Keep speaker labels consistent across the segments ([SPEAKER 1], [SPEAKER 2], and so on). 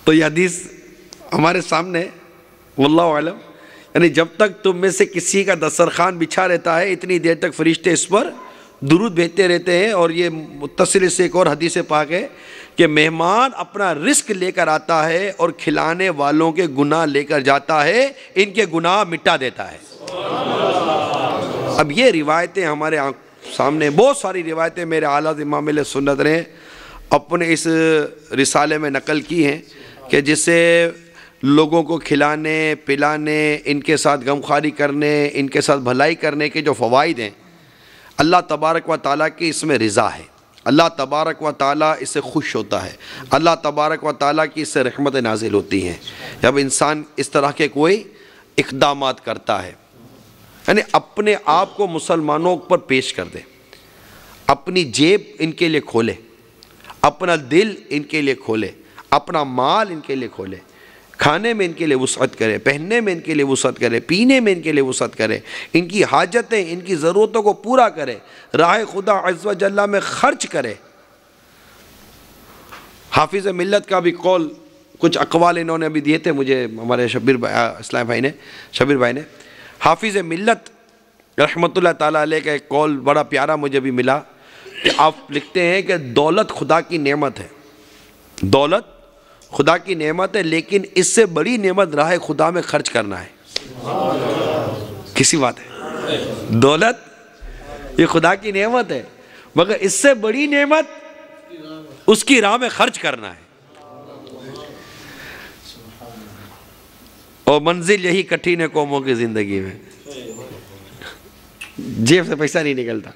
[SPEAKER 1] تو یہ حدیث ہمارے سامنے واللہ اعلم، یعنی جب تک تم میں سے کسی کا دسترخوان بچھا رہتا ہے اتنی دیر تک فرشتے اس پر درود بھیجتے رہتے ہیں۔ اور یہ متصل سے ایک اور حدیث پاک ہے کہ مہمان اپنا رزق لے کر آتا ہے اور کھلانے والوں کے گناہ لے کر جاتا ہے، ان کے گناہ مٹا دیتا ہے۔ اب یہ روایتیں ہمارے سامنے، بہت ساری روایتیں میرے اعلیٰ امام اہل سنت نے اپنے اس رسالے میں نقل کی ہیں کہ جس سے لوگوں کو کھلانے پلانے، ان کے ساتھ غمخواری کرنے، ان کے ساتھ بھلائی کرنے کے جو فوائد ہیں، اللہ تبارک و تعالیٰ کی اس میں رضا ہے، اللہ تبارک و تعالیٰ اس سے خوش ہوتا ہے، اللہ تبارک و تعالیٰ کی اس سے رحمت نازل ہوتی ہیں جب انسان اس طرح کے کوئی اقدامات کرتا ہے۔ یعنی اپنے آپ کو مسلمانوں پر پیش کر دے، اپنی جیب ان کے لیے کھولے، اپنا دل ان کے لیے کھولے، اپنا مال ان کے لیے کھولے، کھانے میں ان کے لیے وسعت کرے، پہننے میں ان کے لیے وسعت کرے، پینے میں ان کے لیے وسعت کرے، ان کی حاجتیں، ان کی ضرورتوں کو پورا کرے، راہ خدا عز و جل میں خرچ کرے۔ حافظ ملت کا بھی قول، کچھ اقوال انہوں نے ابھی دیے تھے مجھے ہمارے اسلام شبیر بھائی نے۔ حافظ ملت رحمۃ اللہ تعالیٰ علیہ کا ایک قول بڑا پیارا مجھے بھی ملا کہ آپ لکھتے ہیں کہ دولت خدا کی نعمت ہے، دولت خدا کی نعمت ہے، لیکن اس سے بڑی نعمت راہ خدا میں خرچ کرنا ہے۔ کسی بات ہے، دولت یہ خدا کی نعمت ہے، مگر اس سے بڑی نعمت اس کی راہ میں خرچ کرنا ہے۔ اور منزل یہی کٹھن ہے قوموں کی زندگی میں، جیب سے پیسہ نہیں نکلتا،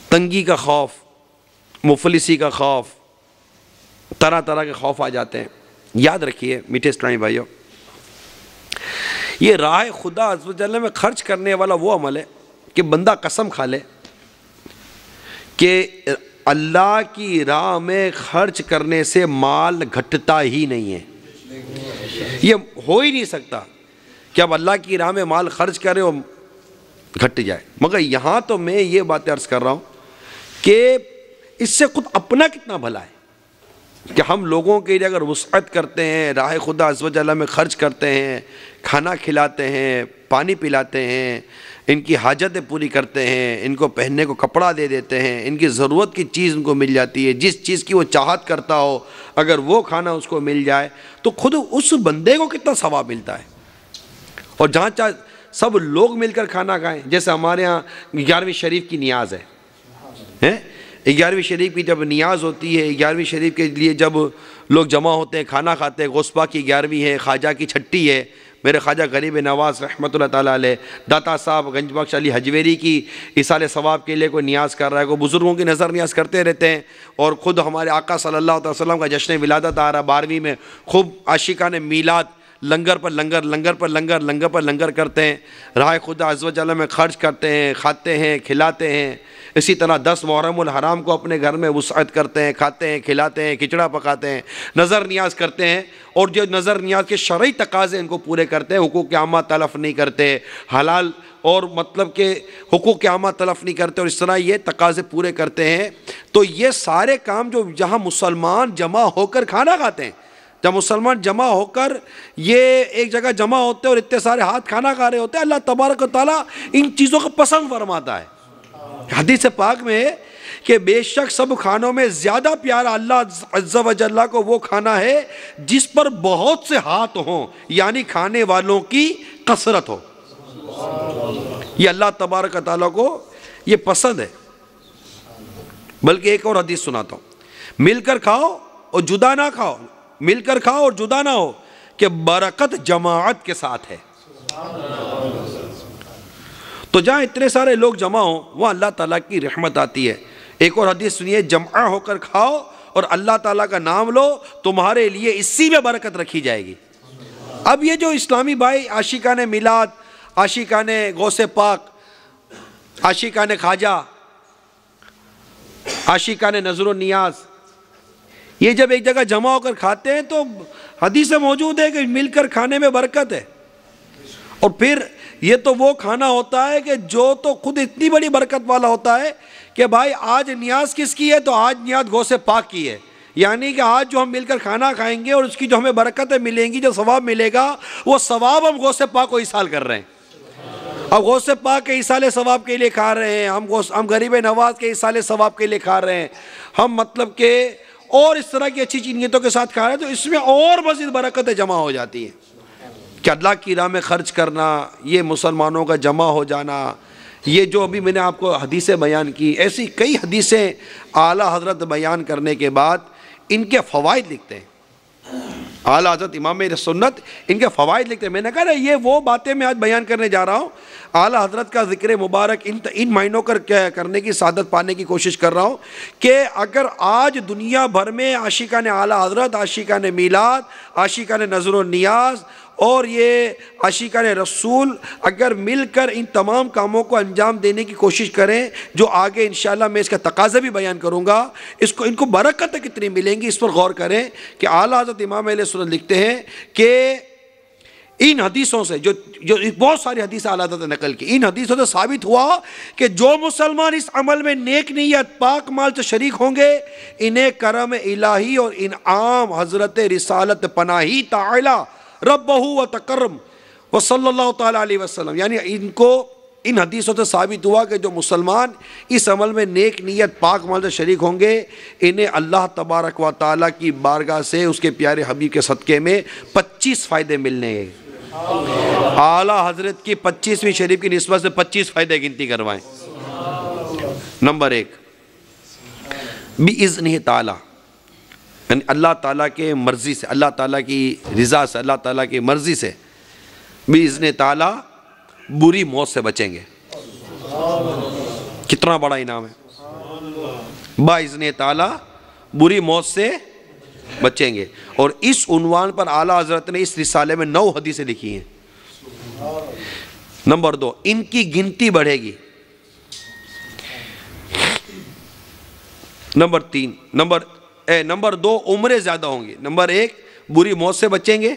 [SPEAKER 1] تنگی کا خوف، مفلسی کا خوف، طرح طرح کے خوف آ جاتے ہیں۔ یاد رکھیے میٹھے اسلامی بھائیوں، یہ راہ خدا عز و جل میں خرچ کرنے والا وہ عمل ہے کہ بندہ قسم کھا لے کہ اللہ کی راہ میں خرچ کرنے سے مال گھٹتا ہی نہیں ہے۔ یہ ہو ہی نہیں سکتا کہ اب اللہ کی راہ میں مال خرچ کرے اور گھٹ جائے۔ مگر یہاں تو میں یہ بات عرض کر رہا ہوں کہ اس سے خود اپنا کتنا بھلا ہے کہ ہم لوگوں کے لیے اگر وسعت کرتے ہیں، راہ خدا عز و جل میں خرچ کرتے ہیں، کھانا کھلاتے ہیں، پانی پلاتے ہیں، ان کی حاجتیں پوری کرتے ہیں، ان کو پہننے کو کپڑا دے دیتے ہیں، ان کی ضرورت کی چیز ان کو مل جاتی ہے، جس چیز کی وہ چاہت کرتا ہو اگر وہ کھانا اس کو مل جائے تو خود اس بندے کو کتنا ثواب ملتا ہے۔ اور جہاں چاہے سب لوگ مل کر کھانا کھائیں، جیسے ہمارے ہاں 11ویں شریف کی نیاز ہے، 11ویں شریف کی جب نیاز ہوتی ہے، 11ویں شریف کے لیے جب لوگ جمع ہوتے ہیں کھانا کھاتے ہیں، غوث کی 11ویں ہے، خواجہ کی 6ٹی ہے، میرے خواجہ غریب نواز رحمۃ اللہ تعالیٰ علیہ، داتا صاحب گنج بخش علی حجویری کی ایصال ثواب کے لیے کوئی نیاز کر رہا ہے، کوئی بزرگوں کی نظر نیاز کرتے رہتے ہیں۔ اور خود ہمارے آقا صلی اللہ علیہ وسلم کا جشن ولادت آ رہا 12ویں میں، خوب عاشقان میلاد لنگر پر لنگر، لنگر پر لنگر، لنگر پر لنگر کرتے ہیں، راہ خدا عز و جل میں خرچ کرتے ہیں، کھاتے ہیں، کھلاتے ہیں۔ اسی طرح 10 محرم الحرام کو اپنے گھر میں وسعت کرتے ہیں، کھاتے ہیں، کھلاتے ہیں، کھچڑا پکاتے ہیں، نظر نیاز کرتے ہیں، اور جو نظر نیاز کے شرعی تقاضے ان کو پورے کرتے ہیں، حقوق عامہ تلف نہیں کرتے، حلال اور مطلب کہ حقوق عامہ تلف نہیں کرتے، اور اس طرح یہ تقاضے پورے کرتے ہیں۔ تو یہ سارے کام جو جہاں مسلمان جمع ہو کر کھانا کھاتے ہیں، جب مسلمان جمع ہو کر یہ ایک جگہ جمع ہوتے ہیں اور اتنے سارے ہاتھ کھانا کھا رہے ہوتے ہیں، اللہ تبارک و تعالیٰ ان چیزوں کو پسند فرماتا ہے۔ حدیث پاک میں ہے کہ بے شک سب کھانوں میں زیادہ پیارا اللہ عز و جل کو وہ کھانا ہے جس پر بہت سے ہاتھ ہوں، یعنی کھانے والوں کی کثرت ہو۔ یہ اللہ تبارک و تعالیٰ کو یہ پسند ہے۔ بلکہ ایک اور حدیث سناتا ہوں، مل کر کھاؤ اور جدا نہ کھاؤ، مل کر کھاؤ اور جدا نہ ہو، کہ برکت جماعت کے ساتھ ہے۔ تو جہاں اتنے سارے لوگ جمع ہوں وہاں اللہ تعالیٰ کی رحمت آتی ہے۔ ایک اور حدیث سنیے، جمع ہو کر کھاؤ اور اللہ تعالیٰ کا نام لو، تمہارے لیے اسی میں برکت رکھی جائے گی۔ اب یہ جو اسلامی بھائی عاشقان میلاد، عاشقان غوث پاک، عاشقان خواجہ، عاشقان نظر و نیاز، یہ جب ایک جگہ جمع ہو کر کھاتے ہیں تو حدیث میں موجود ہے کہ مل کر کھانے میں برکت ہے۔ اور پھر یہ تو وہ کھانا ہوتا ہے کہ جو تو خود اتنی بڑی برکت والا ہوتا ہے کہ بھائی آج نیاز کس کی ہے، تو آج نیاز غوث پاک کی ہے، یعنی کہ آج جو ہم مل کر کھانا کھائیں گے اور اس کی جو ہمیں برکتیں ملیں گی، جو ثواب ملے گا، وہ ثواب ہم غوث پاک کو ایصال کر رہے ہیں۔ اب غوث پاک کے ایصال ثواب کے لیے کھا رہے ہیں، ہم غریب نواز کے ایصال ثواب کے لیے کھا رہے ہیں، ہم مطلب کہ اور اس طرح کی اچھی نیتوں کے ساتھ کھا رہے ہیں، تو اس میں اور مزید برکتیں جمع ہو جاتی ہیں کہ اللہ کی راہ میں خرچ کرنا، یہ مسلمانوں کا جمع ہو جانا، یہ جو ابھی میں نے آپ کو حدیثیں بیان کی، ایسی کئی حدیثیں اعلیٰ حضرت بیان کرنے کے بعد ان کے فوائد لکھتے ہیں۔ اعلیٰ حضرت امام سنت ان کے فوائد لکھتے ہیں۔ میں نے کہا نا یہ وہ باتیں میں آج بیان کرنے جا رہا ہوں، اعلیٰ حضرت کا ذکر مبارک ان معنوں کرنے کی سعادت پانے کی کوشش کر رہا ہوں کہ اگر آج دنیا بھر میں عاشقان اعلیٰ حضرت، عاشقان میلاد، عاشقان نظر و نیاز اور یہ عاشقان رسول اگر مل کر ان تمام کاموں کو انجام دینے کی کوشش کریں، جو آگے انشاءاللہ میں اس کا تقاضا بھی بیان کروں گا، ان کو برکتیں کتنی ملیں گی، اس پر غور کریں کہ اعلیٰ حضرت امام اہل سنت لکھتے ہیں کہ ان حدیثوں سے جو بہت ساری حدیث اعلیٰ حضرت نے نقل کی، ان حدیثوں سے ثابت ہوا کہ جو مسلمان اس عمل میں نیک نیت پاک مال سے شریک ہوں گے، انہیں کرم الہی اور انعام حضرت رسالت پناہی تعالی ربہ و تکرم و صلی اللہ تعالیٰ علیہ وسلم، یعنی ان حدیثوں سے ثابت ہوا کہ جو مسلمان اس عمل میں نیک نیت پاک مال سے شریک ہوں گے، انہیں اللہ تبارک و تعالیٰ کی بارگاہ سے اس کے پیارے حبیب کے صدقے میں 25 فائدے ملنے ہیں۔ اعلیٰ حضرت کی 25ویں شریف کی نسبت سے 25 فائدے گنتی کروائیں۔ نمبر 1، بِإِذْنِهِ تعالیٰ، یعنی اللہ تعالیٰ کے مرضی سے، اللہ تعالیٰ کی رضا سے، اللہ تعالیٰ کی مرضی سے بِإِذْنِ تعالیٰ بری موت سے بچیں گے۔ کتنا بڑا انعام ہے، بِإِذْنِ تعالیٰ بری موت سے بچیں گے۔ اور اس عنوان پر اعلیٰ حضرت نے اس رسالے میں 9 حدیثیں لکھی ہیں۔ نمبر 2، ان کی گنتی بڑھے گی۔ نمبر 2، عمریں زیادہ ہوں گی۔ نمبر 1، بری موت سے بچیں گے۔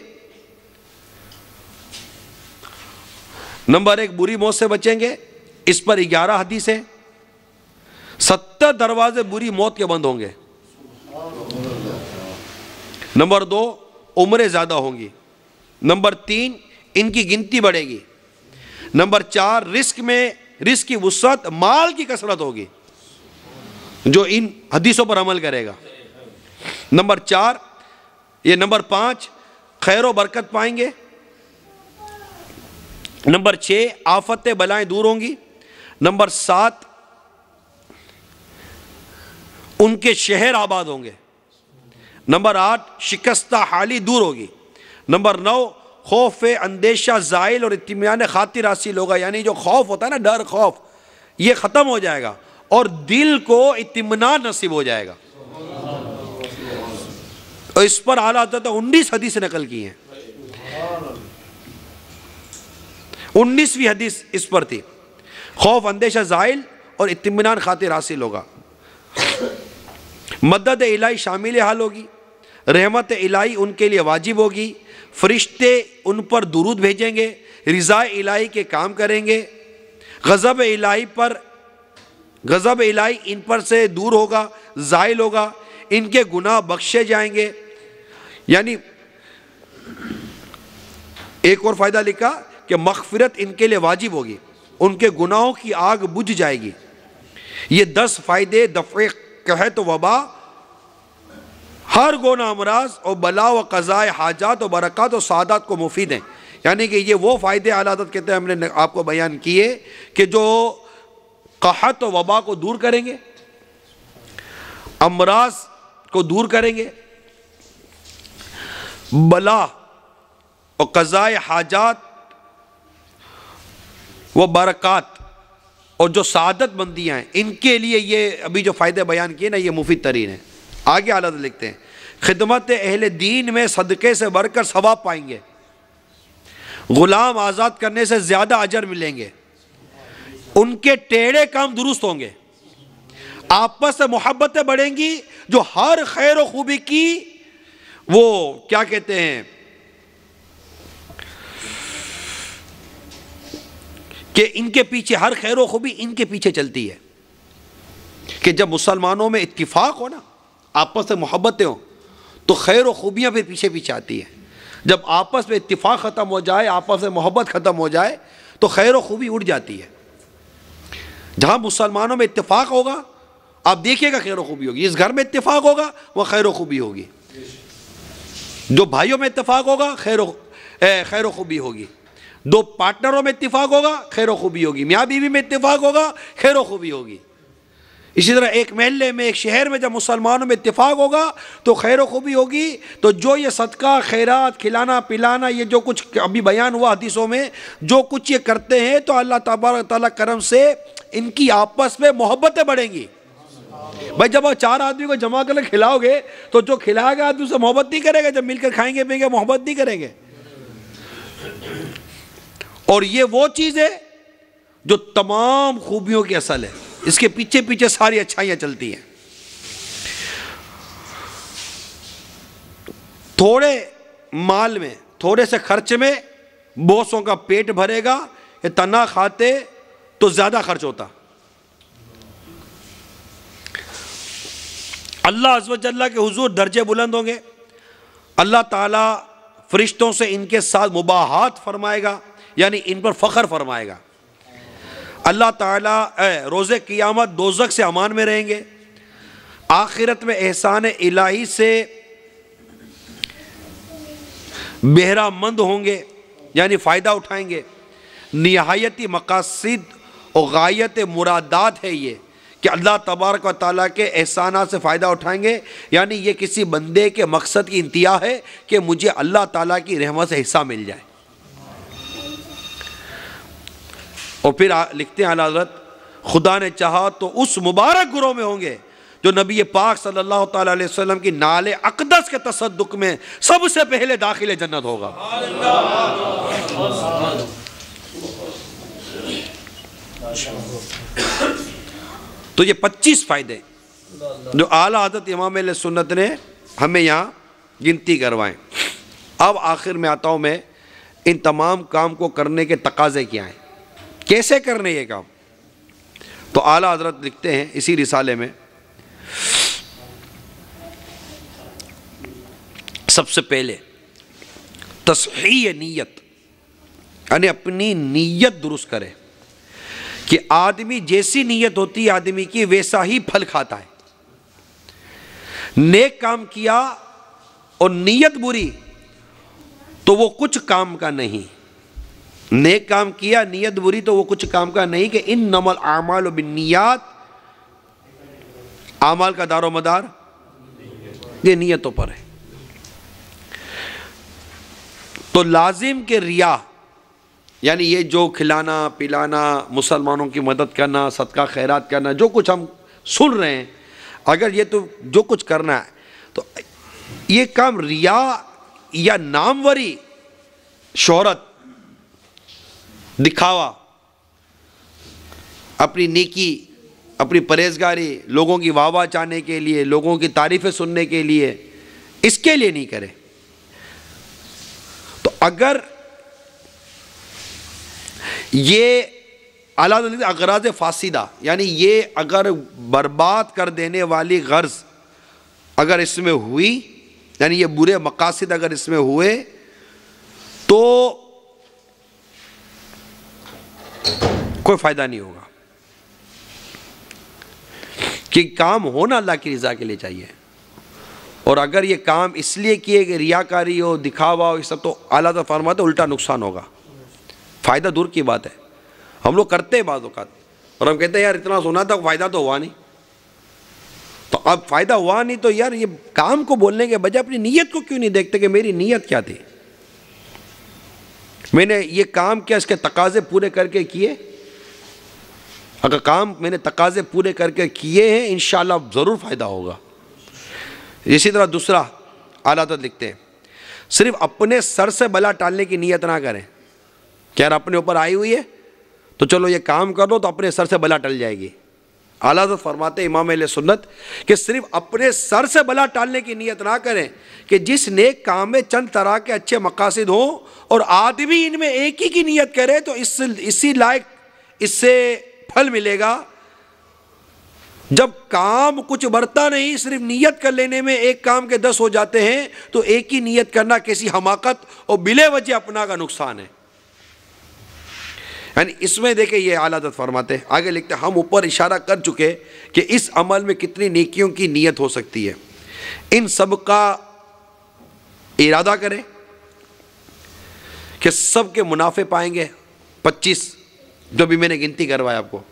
[SPEAKER 1] نمبر 1، بری موت سے بچیں گے، اس پر 11 حدیثیں، 70 دروازے بری موت کے بند ہوں گے۔ نمبر 2، عمریں زیادہ ہوں گی۔ نمبر 3، ان کی گنتی بڑھے گی۔ نمبر 4، رزق کی وسعت، مال کی کثرت ہوگی جو ان حدیثوں پر عمل کرے گا۔ نمبر 5، خیر و برکت پائیں گے۔ نمبر 6، آفتیں بلائیں دور ہوں گی۔ نمبر 7، ان کے شہر آباد ہوں گے۔ نمبر 8، شکستہ حالی دور ہوگی۔ نمبر 9، خوف اندیشہ زائل اور اطمینان خاطر حاصل ہوگا، یعنی جو خوف ہوتا ہے نا، ڈر خوف، یہ ختم ہو جائے گا اور دل کو اطمینان نصیب ہو جائے گا۔ اور اس پر اعلیٰ حضرت 19 حدیث نقل کی ہیں، 19ویں حدیث اس پر تھی، خوف اندیشہ زائل اور اطمینان خاطر حاصل ہوگا، مدد الہی شامل حال ہوگی، رحمت الہی ان کے لیے واجب ہوگی، فرشتے ان پر درود بھیجیں گے، رضا الہی کے کام کریں گے، غضب الہی ان پر سے دور ہوگا، زائل ہوگا، ان کے گناہ بخشے جائیں گے۔ یعنی ایک اور فائدہ لکھا کہ مغفرت ان کے لیے واجب ہوگی، ان کے گناہوں کی آگ بجھ جائے گی۔ یہ 10 فائدے دفع قحط و وبا، ہر گناہ امراض اور بلا و قضاء حاجات و برکات و سعادات کو مفید ہیں۔ یعنی کہ یہ وہ فائدے اعلیٰ حضرت کہتے ہیں، ہم نے آپ کو بیان کیے کہ جو قحط و وبا کو دور کریں گے، امراض کو دور کریں گے، بلا اور قضاء حاجات و برکات اور جو سعادت مندیاں ہیں، ان کے لیے یہ ابھی جو فائدے بیان کیے نا، یہ مفید ترین ہیں۔ آگے اعلیٰ حضرت لکھتے ہیں، خدمت اہل دین میں صدقے سے بڑھ کر ثواب پائیں گے، غلام آزاد کرنے سے زیادہ اجر ملیں گے، ان کے ٹیڑھے کام درست ہوں گے، آپس سے محبتیں بڑھیں گی، جو ہر خیر و خوبی کی وہ کیا کہتے ہیں کہ ان کے پیچھے ہر خیر و خوبی ان کے پیچھے چلتی ہے، کہ جب مسلمانوں میں اتفاق ہو نا، آپس میں محبتیں ہوں تو خیر و خوبیاں پھر پیچھے پیچھے آتی ہیں. جب آپس میں اتفاق ختم ہو جائے، آپس میں محبت ختم ہو جائے تو خیر و خوبی اٹھ جاتی ہے. جہاں مسلمانوں میں اتفاق ہوگا آپ دیکھیے گا خیر و خوبی ہوگی. جس گھر میں اتفاق ہوگا وہ خیر و خوبی ہوگی. جو بھائیوں میں اتفاق ہوگا خیر و خوبی ہوگی. دو پارٹنروں میں اتفاق ہوگا خیر و خوبی ہوگی. میاں بیوی میں اتفاق ہوگا خیر و خوبی ہوگی. اسی طرح ایک محلے میں، ایک شہر میں جب مسلمانوں میں اتفاق ہوگا تو خیر و خوبی ہوگی. تو جو یہ صدقہ خیرات، کھلانا پلانا، یہ جو کچھ ابھی بیان ہوا حدیثوں میں، جو کچھ یہ کرتے ہیں تو اللہ تبارک تعالیٰ کرم سے ان کی آپس میں محبتیں بڑھیں گی. بھائی جب آپ 4 آدمی کو جمع کر کے کھلاؤ گے تو جو کھلائے گا آدمی اسے محبت نہیں کرے گا. جب مل کر کھائیں گے پئیں گے محبت نہیں کریں گے. اور یہ وہ چیز ہے جو تمام خوبیوں کی اصل ہے. اس کے پیچھے پیچھے ساری اچھائیاں چلتی ہیں. تھوڑے مال میں، تھوڑے سے خرچ میں بہتوں کا پیٹ بھرے گا. یہ تنہا کھاتے تو زیادہ خرچ ہوتا. اللہ عز و جل کے حضور درجے بلند ہوں گے. اللہ تعالیٰ فرشتوں سے ان کے ساتھ مباحات فرمائے گا، یعنی ان پر فخر فرمائے گا. اللہ تعالیٰ روز قیامت دوزخ سے امان میں رہیں گے. آخرت میں احسان الہی سے بہرہ مند ہوں گے، یعنی فائدہ اٹھائیں گے. نہایتی مقاصد اور غایت مرادات ہے یہ کہ اللہ تبارک و تعالیٰ کے احسانات سے فائدہ اٹھائیں گے. یعنی یہ کسی بندے کے مقصد کی انتہا ہے کہ مجھے اللہ تعالیٰ کی رحمت سے حصہ مل جائے. اور پھر لکھتے ہیں اعلیٰ حضرت، خدا نے چاہا تو اس مبارک گروہ میں ہوں گے جو نبی پاک صلی اللہ تعالیٰ علیہ وسلم کی نال اقدس کے تصدق میں سب سے پہلے داخل جنت ہوگا. تو یہ 25 فائدے جو اعلیٰ حضرت امام اہل سنت نے ہمیں یہاں گنتی کروائیں. اب آخر میں آتا ہوں میں ان تمام کام کو کرنے کے تقاضے کیا ہیں، کیسے کرنے یہ کام. تو اعلیٰ حضرت لکھتے ہیں اسی رسالے میں، سب سے پہلے تصحیح نیت، یعنی اپنی نیت درست کرے کہ آدمی جیسی نیت ہوتی ہے آدمی کی ویسا ہی پھل کھاتا ہے. نیک کام کیا اور نیت بری تو وہ کچھ کام کا نہیں. نیک کام کیا نیت بری تو وہ کچھ کام کا نہیں. کہ انما الاعمال بالنیات، اعمال کا دار و مدار یہ نیتوں پر ہے. تو لازم کہ ریا، یعنی یہ جو کھلانا پلانا، مسلمانوں کی مدد کرنا، صدقہ خیرات کرنا، جو کچھ ہم سن رہے ہیں، اگر یہ تو جو کچھ کرنا ہے تو یہ کام ریا یا ناموری، شہرت، دکھاوا، اپنی نیکی، اپنی پرہیزگاری، لوگوں کی واہ واہ چاہنے کے لیے، لوگوں کی تعریفیں سننے کے لیے، اس کے لیے نہیں کرے. تو اگر یہ اعلیٰ اغراض فاسدہ، یعنی یہ اگر برباد کر دینے والی غرض اگر اس میں ہوئی، یعنی یہ برے مقاصد اگر اس میں ہوئے تو کوئی فائدہ نہیں ہوگا. کہ کام ہونا اللہ کی رضا کے لیے چاہیے. اور اگر یہ کام اس لیے کیے کہ ریاکاری ہو، دکھاوا ہو، یہ سب تو اعلیٰ تو فرماتے الٹا نقصان ہوگا. فائدہ دور کی بات ہے. ہم لوگ کرتے ہیں بعض اوقات اور ہم کہتے ہیں یار اتنا سنا تھا فائدہ تو ہوا نہیں. تو اب فائدہ ہوا نہیں تو یار یہ کام کو بولنے کے بجائے اپنی نیت کو کیوں نہیں دیکھتے کہ میری نیت کیا تھی، میں نے یہ کام کیا اس کے تقاضے پورے کر کے کیے. اگر کام میں نے تقاضے پورے کر کے کیے ہیں انشاءاللہ ضرور فائدہ ہوگا. اسی طرح دوسرا اعلیٰ حضرت لکھتے ہیں صرف اپنے سر سے بلا ٹالنے کی نیت نہ کریں کہ یار اپنے اوپر آئی ہوئی ہے تو چلو یہ کام کر لو تو اپنے سر سے بلا ٹل جائے گی. اعلیٰ حضرت فرماتے ہیں امام اہل سنت کہ صرف اپنے سر سے بلا ٹالنے کی نیت نہ کریں کہ جس نیک کام میں چند طرح کے اچھے مقاصد ہوں اور آدمی ان میں ایک ہی کی نیت کرے تو اسی لائق اس سے پھل ملے گا. جب کام کچھ بڑھتا نہیں، صرف نیت کر لینے میں ایک کام کے 10 ہو جاتے ہیں، تو ایک ہی نیت کرنا کیسی حماقت اور بلا وجہ اپنا کا نقصان ہے۔ یعنی اس میں دیکھیں یہ اعلیٰ حضرت فرماتے ہیں، آگے لکھتے ہیں، ہم اوپر اشارہ کر چکے کہ اس عمل میں کتنی نیکیوں کی نیت ہو سکتی ہے، ان سب کا ارادہ کریں کہ سب کے منافع پائیں گے۔ 25 جو بھی میں نے گنتی کروایا آپ کو،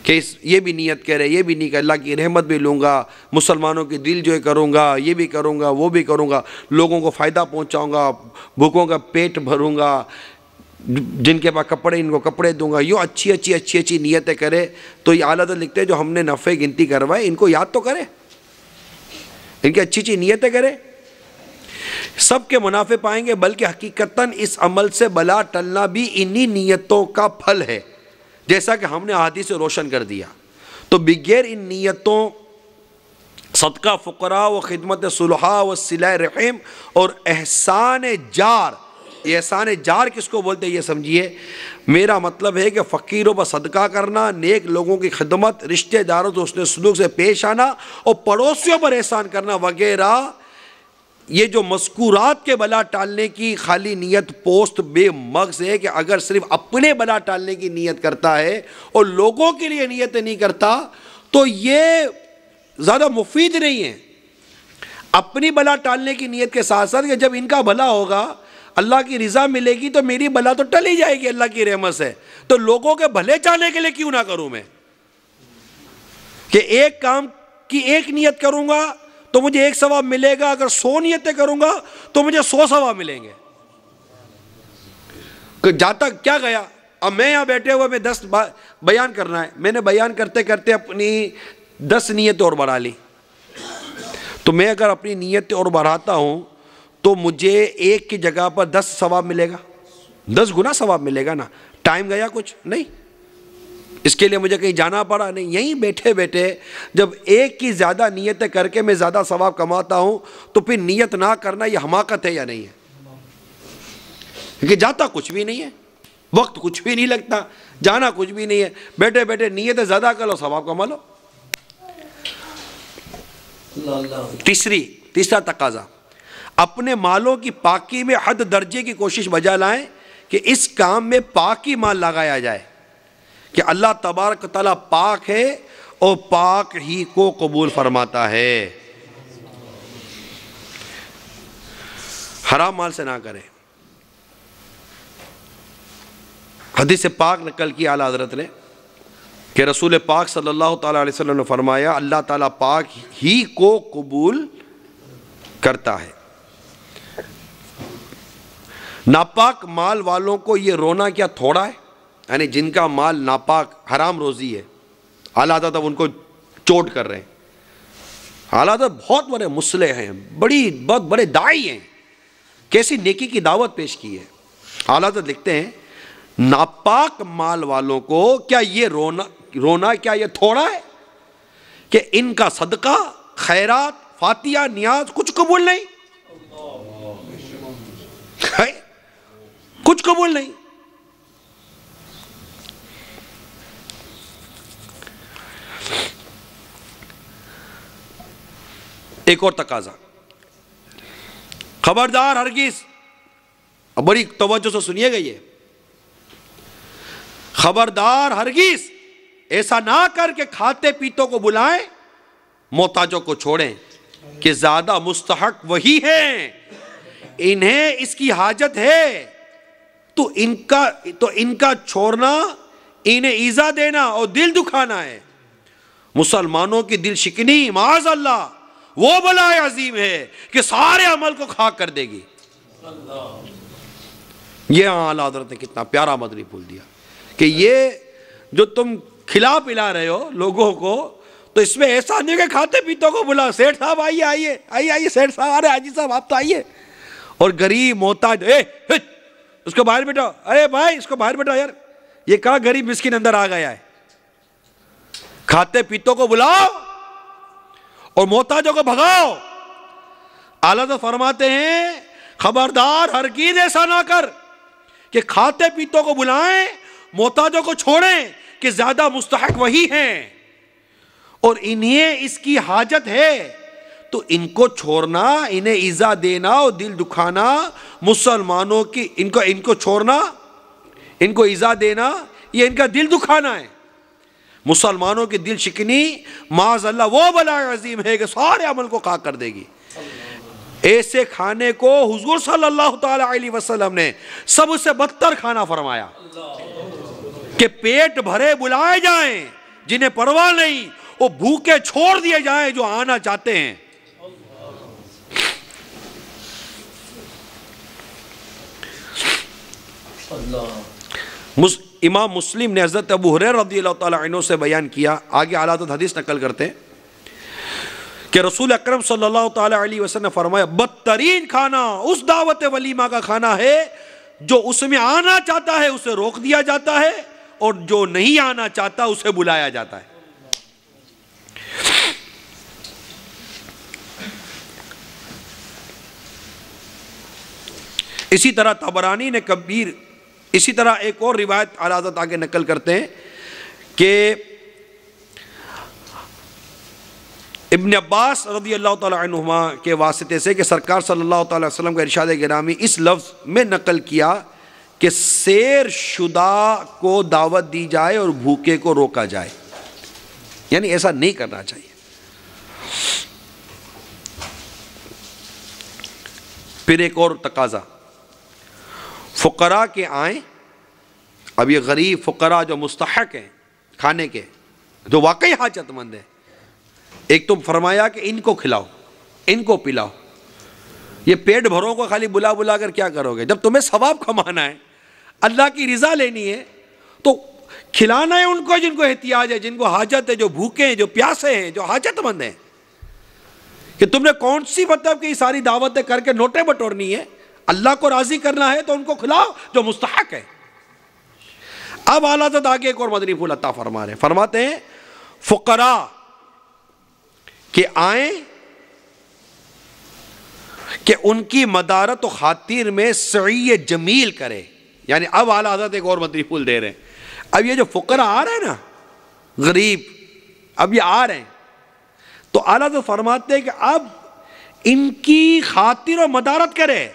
[SPEAKER 1] کہ یہ بھی نیت کرے، یہ بھی نہیں کہ اللہ کی رحمت بھی لوں گا، مسلمانوں کی دل جوئی کروں گا، یہ بھی کروں گا، وہ بھی کروں گا، لوگوں کو فائدہ پہنچاؤں گا، بھوکوں کا پیٹ بھروں گا، جن کے پاس کپڑے ان کو کپڑے دوں گا، یوں اچھی نیتیں کرے۔ تو یہ اعلیٰ حضرت لکھتے ہیں جو ہم نے نفع گنتی کروائے ان کو یاد تو کرے، ان کی اچھی نیتیں کرے، سب کے منافع پائیں گے، بلکہ حقیقتاً اس عمل سے بلا ٹلنا بھی انہی نیتوں کا پھل ہے، جیسا کہ ہم نے احادیث سے روشن کر دیا۔ تو بغیر ان نیتوں صدقہ فقراء و خدمت صلحاء و صلہ رحم اور احسان جار، یہ احسان جار کس کو بولتے ہیں یہ سمجھیے، میرا مطلب ہے کہ فقیروں پر صدقہ کرنا، نیک لوگوں کی خدمت، رشتہ داروں سے حسن سلوک سے پیش آنا اور پڑوسیوں پر احسان کرنا وغیرہ، یہ جو مذکورات کے بلا ٹالنے کی خالی نیت پوسٹ بے مغز ہے، کہ اگر صرف اپنے بلا ٹالنے کی نیت کرتا ہے اور لوگوں کے لیے نیت نہیں کرتا تو یہ زیادہ مفید نہیں ہے۔ اپنی بلا ٹالنے کی نیت کے ساتھ ساتھ کہ جب ان کا بھلا ہوگا، اللہ کی رضا ملے گی تو میری بلا تو ٹل ہی جائے گی اللہ کی رحمت سے، تو لوگوں کے بھلے چاہنے کے لیے کیوں نہ کروں میں، کہ ایک کام کی ایک نیت کروں گا تو مجھے 1 ثواب ملے گا، اگر 100 نیتیں کروں گا تو مجھے 100 ثواب ملیں گے۔ کہ جاتا کیا گیا، اب میں یہاں بیٹھے ہوئے میں 10 بیان کرنا ہے، میں نے بیان کرتے کرتے اپنی 10 نیتیں اور بڑھا لی، تو میں اگر اپنی نیتیں اور بڑھاتا ہوں تو مجھے ایک کی جگہ پر 10 ثواب ملے گا، 10 گنا ثواب ملے گا نا۔ ٹائم گیا کچھ نہیں، اس کے لیے مجھے کہیں جانا پڑا نہیں، یہیں بیٹھے بیٹھے جب ایک کی زیادہ نیتیں کر کے میں زیادہ ثواب کماتا ہوں تو پھر نیت نہ کرنا یہ حماقت ہے یا نہیں ہے؟ کیونکہ جاتا کچھ بھی نہیں ہے، وقت کچھ بھی نہیں لگتا، جانا کچھ بھی نہیں ہے، بیٹھے بیٹھے نیتیں زیادہ کر لو ثواب کما لو۔ تیسرا تقاضا، اپنے مالوں کی پاکی میں حد درجے کی کوشش بجا لائیں کہ اس کام میں پاکی مال لگایا جائے، کہ اللہ تبارک تعالیٰ پاک ہے اور پاک ہی کو قبول فرماتا ہے۔ حرام مال سے نہ کرے۔ حدیث پاک نقل کی اعلیٰ حضرت نے کہ رسول پاک صلی اللہ تعالیٰ علیہ وسلم نے فرمایا، اللہ تعالیٰ پاک ہی کو قبول کرتا ہے۔ ناپاک مال والوں کو یہ رونا کیا تھوڑا ہے، یعنی جن کا مال ناپاک حرام روزی ہے، اعلیٰ حضرت ان کو چوٹ کر رہے ہیں۔ اعلیٰ حضرت بہت بڑے مصلح ہیں، بہت بڑے داعی ہیں، کیسی نیکی کی دعوت پیش کی ہے۔ اعلیٰ حضرت لکھتے ہیں ناپاک مال والوں کو کیا یہ رونا کیا یہ تھوڑا ہے کہ ان کا صدقہ، خیرات، فاتحہ، نیاز کچھ قبول نہیں، کچھ قبول نہیں۔ ایک اور تقاضا، خبردار ہرگز، اب بڑی توجہ سے سنیے گا، یہ خبردار ہرگز ایسا نہ کر کے کھاتے پیتوں کو بلائیں، محتاجوں کو چھوڑیں، کہ زیادہ مستحق وہی ہیں، انہیں اس کی حاجت ہے، تو ان کا چھوڑنا انہیں ایذا دینا اور دل دکھانا ہے۔ مسلمانوں کی دل شکنی معاذ اللہ وہ بلائے عظیم ہے کہ سارے عمل کو خاک کر دے گی۔ یہ اعلیٰ حضرت نے کتنا پیارا مدنی پھول دیا کہ یہ جو تم کھلا پلا رہے ہو لوگوں کو، تو اس میں ایسا نہیں کہ کھاتے پیتوں کو بلا، سیٹھ صاحب آئیے سیٹھ صاحب، ارے حاجی صاحب آپ تو آئیے، اور غریب محتاج اس کو باہر بیٹھا، ارے بھائی اس کو باہر بیٹھا یار، یہ کہاں غریب مسکین اندر آ گیا ہے۔ کھاتے پیتوں کو بلاؤ اور محتاجوں کو بھگاؤ۔ اعلیٰ حضرت فرماتے ہیں خبردار ہرگز ایسا نہ کر کہ کھاتے پیتوں کو بلائیں، محتاجوں کو چھوڑیں، کہ زیادہ مستحق وہی ہیں، اور انہیں اس کی حاجت ہے، تو ان کو چھوڑنا، انہیں ایذا دینا اور دل دکھانا مسلمانوں کی، ان کو چھوڑنا، ان کو ایذا دینا، یہ ان کا دل دکھانا ہے، مسلمانوں کی دل شکنی معاذ اللہ وہ بلا عظیم ہے کہ سارے عمل کو خاک کر دے گی۔ ایسے کھانے کو حضور صلی اللہ تعالی علیہ وسلم نے سب سے بدتر کھانا فرمایا کہ پیٹ بھرے بلائے جائیں جنہیں پرواہ نہیں، وہ بھوکے چھوڑ دیے جائیں جو آنا چاہتے ہیں۔ امام مسلم نے حضرت ابو ہریرہ رضی اللہ تعالیٰ عنہ سے بیان کیا، آگے اعلیٰ حدیث نقل کرتے ہیں کہ رسول اکرم صلی اللہ تعالیٰ علیہ وسلم نے فرمایا بدترین کھانا اس دعوت ولیمہ کا کھانا ہے جو اس میں آنا چاہتا ہے اسے روک دیا جاتا ہے، اور جو نہیں آنا چاہتا اسے بلایا جاتا ہے۔ اسی طرح طبرانی نے کبیر، اسی طرح ایک اور روایت اعلیٰ حضرت آگے نقل کرتے ہیں کہ ابن عباس رضی اللہ تعالیٰ عنہما کے واسطے سے کہ سرکار صلی اللہ تعالیٰ وسلم کا ارشاد گرامی اس لفظ میں نقل کیا کہ سیر شدہ کو دعوت دی جائے اور بھوکے کو روکا جائے، یعنی ایسا نہیں کرنا چاہیے۔ پھر ایک اور تقاضا، فقراء کے آئیں، اب یہ غریب فقراء جو مستحق ہیں کھانے کے، جو واقعی حاجت مند ہیں، ایک تو فرمایا کہ ان کو کھلاؤ، ان کو پلاؤ۔ یہ پیٹ بھروں کو خالی بلا بلا کر کیا کرو گے؟ جب تمہیں ثواب کمانا ہے، اللہ کی رضا لینی ہے، تو کھلانا ہے ان کو جن کو احتیاج ہے، جن کو حاجت ہے، جو بھوکے ہیں، جو پیاسے ہیں، جو حاجت مند ہیں۔ کہ تم نے کون سی مطلب کہ یہ ساری دعوتیں کر کے نوٹیں بٹورنی ہے؟ اللہ کو راضی کرنا ہے تو ان کو کھلاؤ جو مستحق ہے۔ اب اعلیٰ حضرت آگے ایک اور مدنی پھول عطا فرما رہے ہیں، فرماتے ہیں فقراء کہ آئیں کہ ان کی مدارت و خاطر میں سعی جمیل کرے، یعنی اب اعلیٰ حضرت ایک اور مدنی پھول دے رہے ہیں۔ اب یہ جو فقراء آ رہے ہیں نا، غریب، اب یہ آ رہے ہیں تو اعلیٰ حضرت فرماتے ہیں کہ اب ان کی خاطر و مدارت کرے،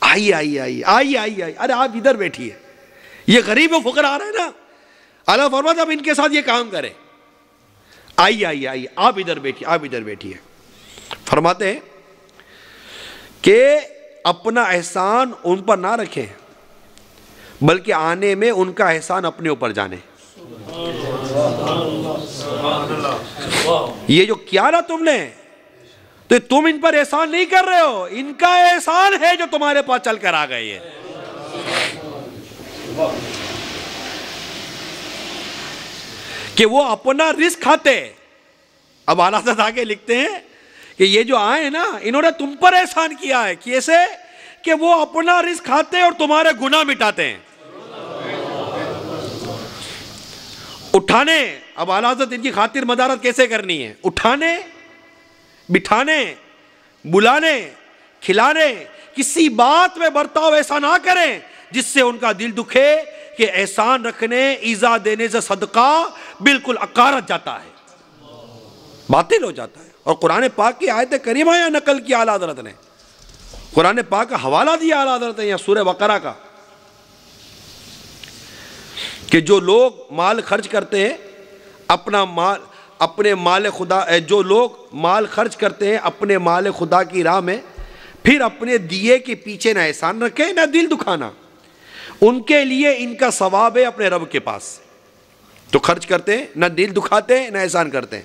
[SPEAKER 1] آئیے آئیے آئیے آئیے آئیے آئیے، ارے آپ ادھر بیٹھیے، یہ غریب و فقراء آ رہے ہیں نا، اعلیٰ فرماتے ہیں اب ان کے ساتھ یہ کام کرے، آئیے آئیے آئیے آپ ادھر بیٹھیے، آپ ادھر بیٹھیے۔ فرماتے ہیں کہ اپنا احسان ان پر نہ رکھیں بلکہ آنے میں ان کا احسان اپنے اوپر جانے۔ یہ جو کیا نا تم نے، تو تم ان پر احسان نہیں کر رہے ہو، ان کا احسان ہے جو تمہارے پاس چل کر آ گئے ہیں۔ کہ وہ اپنا رزق کھاتے۔ اب اعلیٰ حضرت آگے لکھتے ہیں کہ یہ جو آئے نا، انہوں نے تم پر احسان کیا ہے، کیسے کہ وہ اپنا رزق کھاتے اور تمہارے گناہ مٹاتے ہیں۔ اٹھانے، اب اعلیٰ حضرت ان کی خاطر مدارت کیسے کرنی ہے؟ اٹھانے، بٹھانے، بلانے، کھلانے، کسی بات میں برتاؤ ایسا نہ کریں جس سے ان کا دل دکھے، کہ احسان رکھنے، ایذا دینے سے صدقہ بالکل اکارت جاتا ہے، باطل ہو جاتا ہے۔ اور قرآن پاک کی آیت کریمہ یا نقل کی اعلیٰ حضرت نے، قرآن پاک کا حوالہ دیا اعلیٰ حضرت نے یا سورہ بقرہ کا، کہ جو لوگ مال خرچ کرتے ہیں اپنا مال، اپنے مال خدا، جو لوگ مال خرچ کرتے ہیں اپنے مال خدا کی راہ میں، پھر اپنے دیے کے پیچھے نہ احسان رکھیں نہ دل دکھانا، ان کے لیے ان کا ثواب ہے اپنے رب کے پاس۔ تو خرچ کرتے ہیں، نہ دل دکھاتے ہیں، نہ احسان کرتے ہیں،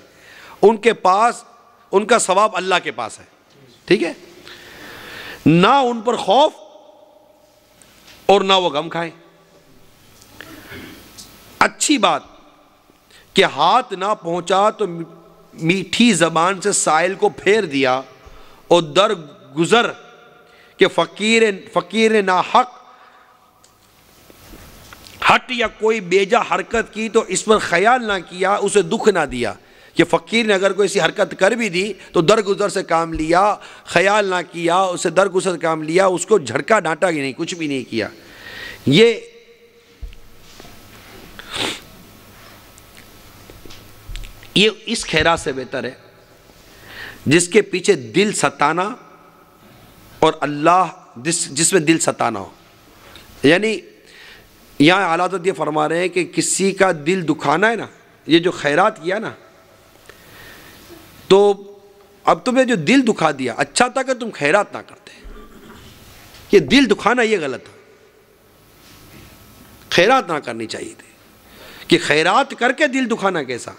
[SPEAKER 1] ان کے پاس ان کا ثواب اللہ کے پاس ہے، ٹھیک ہے؟ نہ ان پر خوف اور نہ وہ غم کھائیں۔ اچھی بات کہ ہاتھ نہ پہنچا تو میٹھی زبان سے سائل کو پھیر دیا اور در گزر کہ فقیر نے ناحق ہٹ یا کوئی بیجا حرکت کی تو اس پر خیال نہ کیا، اسے دکھ نہ دیا۔ کہ فقیر نے اگر کوئی ایسی حرکت کر بھی دی تو درگزر سے کام لیا، خیال نہ کیا، اسے درگزر سے کام لیا، اس کو جھڑکا ڈانٹا ہی نہیں، کچھ بھی نہیں کیا۔ یہ اس خیرات سے بہتر ہے جس کے پیچھے دل ستانا اور اللہ جس میں دل ستانا ہو. یعنی یہاں اعلیٰ حضرت یہ فرما رہے ہیں کہ کسی کا دل دکھانا ہے نا، یہ جو خیرات کیا نا، تو اب تمہیں جو دل دکھا دیا، اچھا تھا کہ تم خیرات نہ کرتے. یہ دل دکھانا یہ غلط ہے، خیرات نہ کرنی چاہیے تھی. کہ خیرات کر کے دل دکھانا کیسا.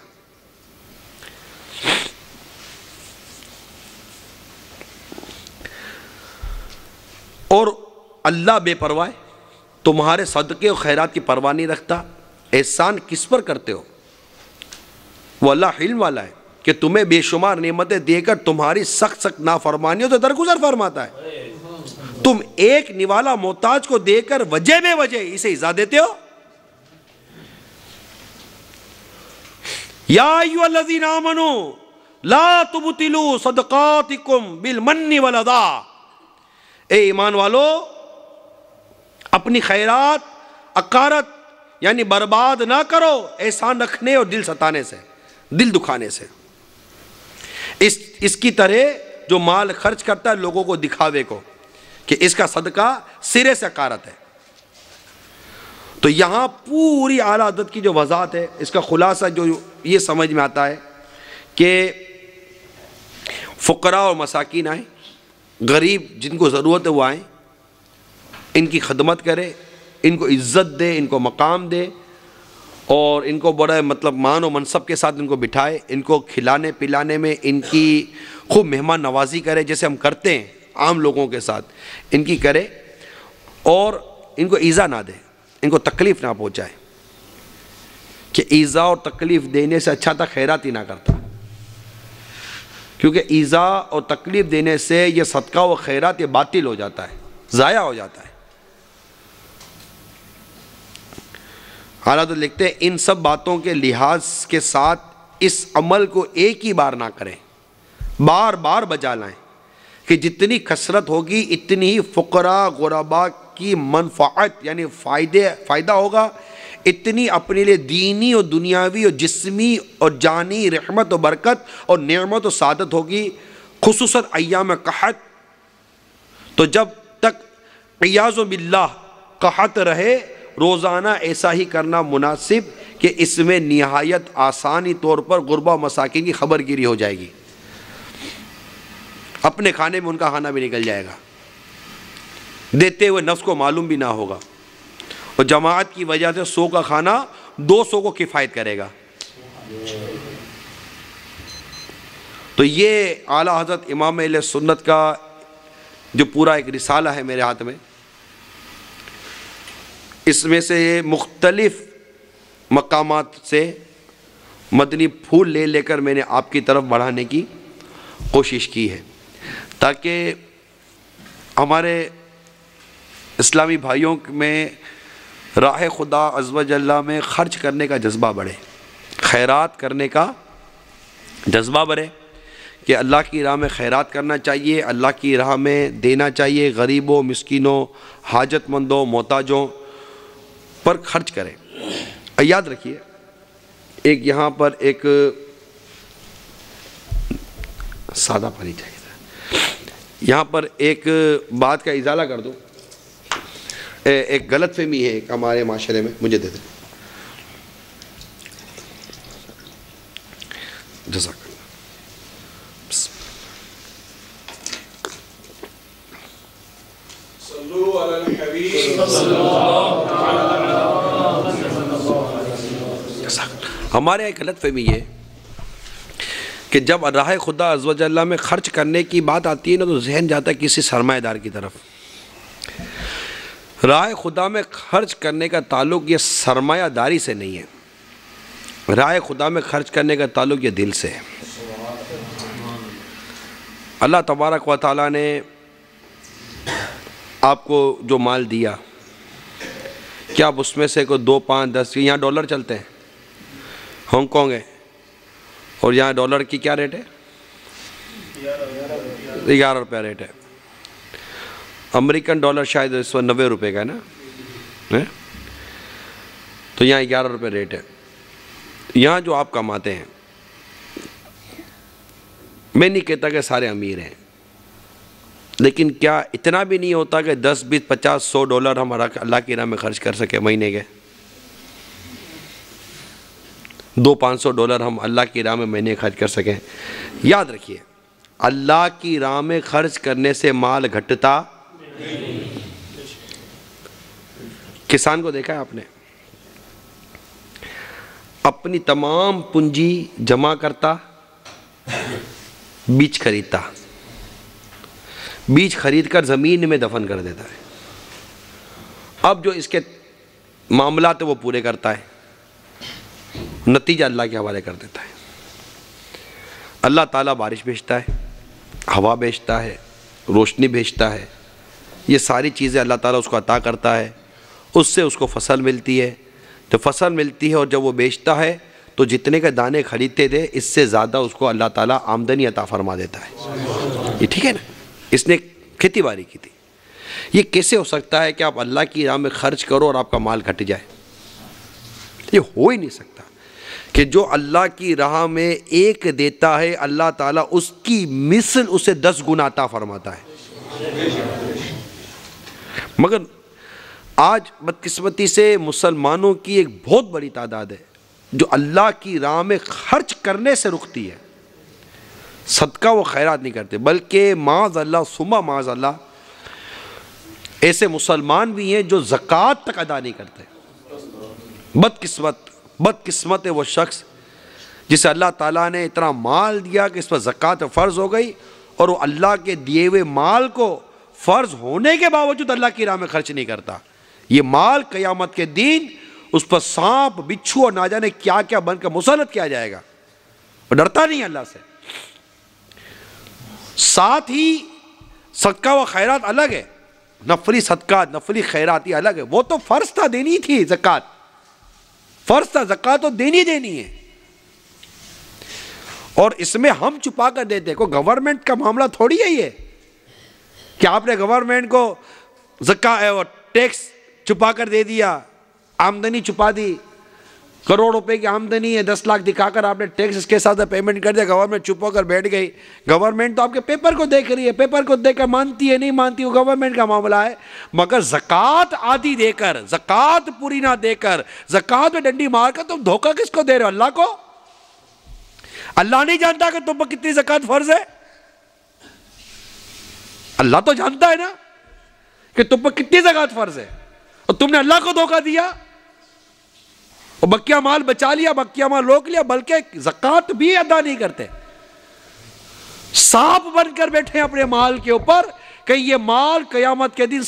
[SPEAKER 1] اور اللہ بے پرواہ ہے، تمہارے صدقے اور خیرات کی پرواہ نہیں رکھتا. احسان کس پر کرتے ہو؟ وہ اللہ علم والا ہے کہ تمہیں بے شمار نعمتیں دے کر تمہاری سخت سخت نافرمانیوں سے درگزر فرماتا ہے. تم ایک نوالا محتاج کو دے کر وجہ بے وجہ اسے ایذا دیتے ہو. یا ایھا الذین آمنوا لا تبطلوا صدقاتکم بالمن والاذی. اے ایمان والو، اپنی خیرات اقارت یعنی برباد نہ کرو احسان رکھنے اور دل ستانے سے، دل دکھانے سے. اس کی طرح جو مال خرچ کرتا ہے لوگوں کو دکھاوے کو کہ اس کا صدقہ سرے سے اقارت ہے. تو یہاں پوری اعلیٰ حضرت کی جو وضاحت ہے، اس کا خلاصہ جو یہ سمجھ میں آتا ہے کہ فقراء اور مساکین آئیں، غریب جن کو ضرورت ہے وہ آئیں، ان کی خدمت کرے، ان کو عزت دے، ان کو مقام دے، اور ان کو بڑا مطلب مان و منصب کے ساتھ ان کو بٹھائے، ان کو کھلانے پلانے میں ان کی خوب مہمان نوازی کرے جیسے ہم کرتے ہیں عام لوگوں کے ساتھ، ان کی کرے، اور ان کو ایذا نہ دے، ان کو تکلیف نہ پہنچائے. کہ ایذا اور تکلیف دینے سے اچھا تھا خیرات ہی نہ کرتا، کیونکہ ایذا اور تکلیف دینے سے یہ صدقہ و خیرات یہ باطل ہو جاتا ہے، ضائع ہو جاتا ہے. حالات لکھتے ہیں ان سب باتوں کے لحاظ کے ساتھ اس عمل کو ایک ہی بار نہ کریں، بار بار بجا لائیں کہ جتنی کثرت ہوگی اتنی ہی فقراء غرباء کی منفعت یعنی فائدہ ہوگا، اتنی اپنے لیے دینی اور دنیاوی اور جسمی اور جانی رحمت و برکت اور نعمت و سعادت ہوگی، خصوصاً ایام قحط. تو جب تک عیاذ باللہ قحط رہے روزانہ ایسا ہی کرنا مناسب کہ اس میں نہایت آسانی طور پر غربا مساکین کی خبر گیری ہو جائے گی، اپنے کھانے میں ان کا کھانا بھی نکل جائے گا، دیتے ہوئے نفس کو معلوم بھی نہ ہوگا، اور جماعت کی وجہ سے 100 کا کھانا 200 کو کفایت کرے گا. تو یہ اعلیٰ حضرت امام اہل سنت کا جو پورا ایک رسالہ ہے میرے ہاتھ میں، اس میں سے مختلف مقامات سے مدنی پھول لے لے کر میں نے آپ کی طرف بڑھانے کی کوشش کی ہے، تاکہ ہمارے اسلامی بھائیوں میں راہ خدا عز و جل میں خرچ کرنے کا جذبہ بڑھے، خیرات کرنے کا جذبہ بڑھے، کہ اللہ کی راہ میں خیرات کرنا چاہیے، اللہ کی راہ میں دینا چاہیے، غریبوں، مسکینوں، حاجت مندوں، محتاجوں پر خرچ کریں. یاد رکھیے ایک یہاں پر ایک سادہ پانی چاہیے تھا، یہاں پر ایک بات کا ازالہ کر دو. ایک غلط فہمی ہے ایک ہمارے معاشرے میں، مجھے دے دیں. جزاک اللہ. صلو علی الحبیب. ہمارے ایک غلط فہمی ہے کہ جب راہ خدا عز و جل میں خرچ کرنے کی بات آتی ہے نا تو ذہن جاتا ہے کسی سرمایہ دار کی طرف. راہ خدا میں خرچ کرنے کا تعلق یہ سرمایہ داری سے نہیں ہے، راہ خدا میں خرچ کرنے کا تعلق یہ دل سے ہے. اللہ تبارک و تعالیٰ نے آپ کو جو مال دیا، کیا آپ اس میں سے کوئی 2 5 10 یہاں ڈالر چلتے ہیں، ہانگ کانگ ہے، اور یہاں ڈالر کی کیا ریٹ ہے؟ 11 روپیہ ریٹ ہے. امریکن ڈالر شاید اس وقت 90 روپے کا ہے نا، تو یہاں 11 روپے ریٹ ہے. یہاں جو آپ کماتے ہیں میں نہیں کہتا کہ سارے امیر ہیں، لیکن کیا اتنا بھی نہیں ہوتا کہ 10 20 50 100 ڈالر ہم اللہ کی راہ میں خرچ کر سکے مہینے کے؟ 200-500 ڈالر ہم اللہ کی راہ میں مہینے خرچ کر سکیں؟ یاد رکھیے، اللہ کی راہ میں خرچ کرنے سے مال گھٹتا۔ کسان کو دیکھا ہے آپ نے، اپنی تمام پونجی جمع کرتا، بیج خریدتا، بیج خرید کر زمین میں دفن کر دیتا ہے، اب جو اس کے معاملات ہیں وہ پورے کرتا ہے، نتیجہ اللہ کے حوالے کر دیتا ہے۔ اللہ تعالیٰ بارش بھیجتا ہے، ہوا بھیجتا ہے، روشنی بھیجتا ہے، یہ ساری چیزیں اللہ تعالیٰ اس کو عطا کرتا ہے، اس سے اس کو فصل ملتی ہے، جب فصل ملتی ہے اور جب وہ بیچتا ہے تو جتنے کے دانے خریدتے تھے اس سے زیادہ اس کو اللہ تعالیٰ آمدنی عطا فرما دیتا ہے۔ یہ ٹھیک ہے نا؟ اس نے کھیتی باڑی کی تھی۔ یہ کیسے ہو سکتا ہے کہ آپ اللہ کی راہ میں خرچ کرو اور آپ کا مال گھٹ جائے؟ یہ ہو ہی نہیں سکتا کہ جو اللہ کی راہ میں ایک دیتا ہے اللہ تعالیٰ اس کی مثل اسے 10 گنا عطا فرماتا ہے۔ مگر آج بدقسمتی سے مسلمانوں کی ایک بہت بڑی تعداد ہے جو اللہ کی راہ میں خرچ کرنے سے رکتی ہے، صدقہ و خیرات نہیں کرتے، بلکہ معاذ اللہ ثم معاذ اللہ ایسے مسلمان بھی ہیں جو زکوٰۃ تک ادا نہیں کرتے۔ بدقسمت ہے وہ شخص جسے اللہ تعالیٰ نے اتنا مال دیا کہ اس پر زکوٰۃ فرض ہو گئی اور وہ اللہ کے دیے ہوئے مال کو فرض ہونے کے باوجود اللہ کی راہ میں خرچ نہیں کرتا۔ یہ مال قیامت کے دن اس پر سانپ بچھو اور نہ جانے کیا کیا بن کر مسلط کیا جائے گا، اور ڈرتا نہیں اللہ سے۔ ساتھ ہی صدقہ و خیرات الگ ہے، نفلی صدقات نفلی خیرات یہ الگ ہے، وہ تو فرض تھا، دینی تھی زکوٰۃ، فرض تھا زکوٰۃ تو دینی ہے، اور اس میں ہم چھپا کر دیتے۔ کوئی گورنمنٹ کا معاملہ تھوڑی ہے یہ کہ آپ نے گورنمنٹ کو زکوٰۃ اور ٹیکس چھپا کر دے دیا، آمدنی چھپا دی، کروڑ روپے کی آمدنی ہے، 10 لاکھ دکھا کر آپ نے ٹیکس اس کے ساتھ پیمنٹ کر دیا، گورنمنٹ چپ ہو کر بیٹھ گئی۔ گورنمنٹ تو آپ کے پیپر کو دیکھ رہی ہے، پیپر کو دیکھ کر مانتی ہے نہیں مانتی وہ گورنمنٹ کا معاملہ ہے، مگر زکوٰۃ آدھی دے کر، زکوٰۃ پوری نہ دے کر، زکوٰۃ میں ڈنڈی مار کر تم دھوکہ کس کو دے رہے ہو؟ اللہ کو۔ اللہ نہیں جانتا کہ تم پر کتنی زکوٰۃ فرض ہے؟ اللہ تو جانتا ہے نا کہ تم پر کتنی زکوٰۃ فرض ہے، اور تم نے اللہ کو دھوکہ دیا اور بقیہ مال بچا لیا، بقیہ مال روک لیا، بلکہ زکوٰۃ بھی ادا نہیں کرتے، سانپ بن کر بیٹھے اپنے مال کے اوپر کہ یہ مال قیامت کے دن